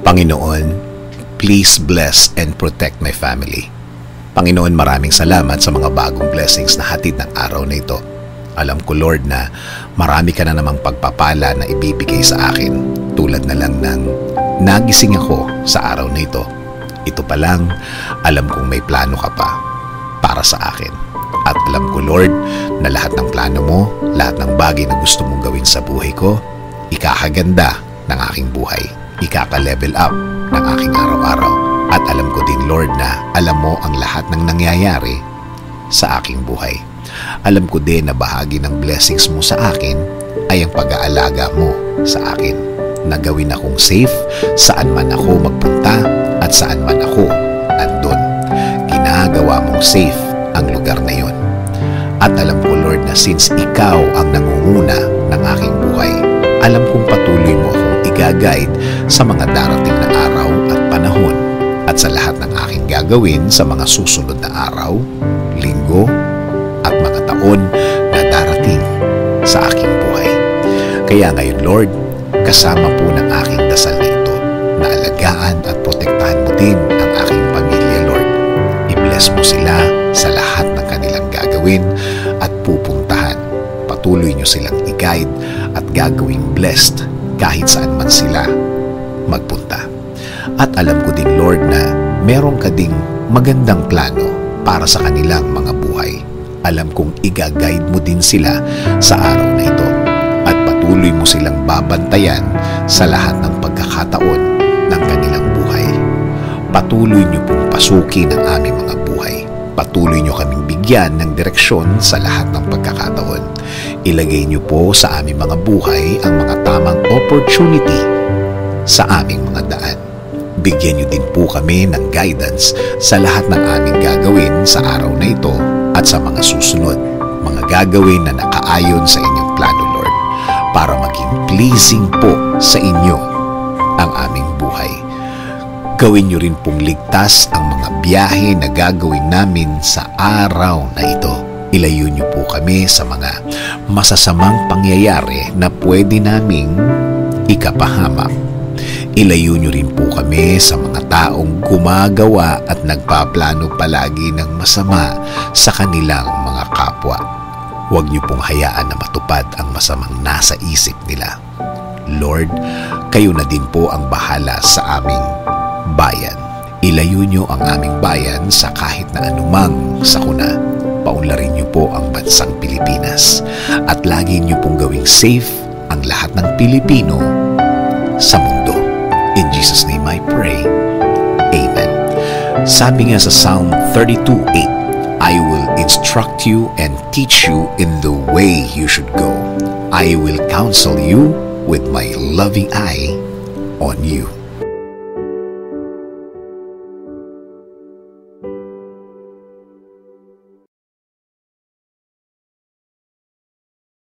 Panginoon, please bless and protect my family. Panginoon, maraming salamat sa mga bagong blessings na hatid ng araw na ito. Alam ko, Lord, na marami ka na namang pagpapala na ibibigay sa akin, tulad na lang ng nagising ako sa araw na ito. Ito pa lang, alam kong may plano ka pa para sa akin. At alam ko, Lord, na lahat ng plano mo, lahat ng bagay na gusto mong gawin sa buhay ko, ikakaganda ng aking buhay. Ikaka-level up ng aking araw-araw. At alam ko din, Lord, na alam mo ang lahat ng nangyayari sa aking buhay. Alam ko din na bahagi ng blessings mo sa akin ay ang pag-aalaga mo sa akin. Na gawin akong safe saan man ako magpunta at saan man ako andun. Ginagawa mong safe ang lugar na yon. At alam ko, Lord, na since ikaw ang nangunguna ng aking buhay, alam kong patuloy mo akong i-guide sa mga darating na araw at panahon at sa lahat ng aking gagawin sa mga susunod na araw, linggo, at mga taon na darating sa aking buhay. Kaya ngayon, Lord, kasama po ng aking dasal na ito na alagaan at protektahan mo din ang aking pamilya, Lord. I-bless mo sila sa lahat ng kanilang gagawin at pupuntahan. Patuloy nyo silang i-guide at gagawing blessed kahit saan man sila magpunta. At alam ko din, Lord, na meron ka ding magandang plano para sa kanilang mga buhay. Alam kong i-guide mo din sila sa araw na ito at patuloy mo silang babantayan sa lahat ng pagkakataon ng kanilang buhay. Patuloy niyo pong pasukin ang aming mga buhay. Patuloy niyo kaming bigyan ng direksyon sa lahat ng pagkakataon. Ilagay niyo po sa aming mga buhay ang mga tamang opportunity sa aming mga daan. Bigyan niyo din po kami ng guidance sa lahat ng aming gagawin sa araw na ito at sa mga susunod. Mga gagawin na nakaayon sa inyong plano, Lord, para maging pleasing po sa inyo ang aming buhay. Gawin niyo rin pong ligtas ang mga biyahe na gagawin namin sa araw na ito. Ilayo niyo po kami sa mga masasamang pangyayari na pwede naming ikapahamak. Ilayo niyo rin po kami sa mga taong gumagawa at nagpaplano palagi ng masama sa kanilang mga kapwa. Huwag niyo pong hayaan na matupad ang masamang nasa isip nila. Lord, kayo na din po ang bahala sa aming bayan. Ilayo niyo ang aming bayan sa kahit na anumang sakuna. Paunlarin niyo po ang bansang Pilipinas at lagi niyo pong gawing safe ang lahat ng Pilipino sa mundo. In Jesus' name I pray. Amen. Sabi nga sa Psalm 32:8, I will instruct you and teach you in the way you should go. I will counsel you with my loving eye on you.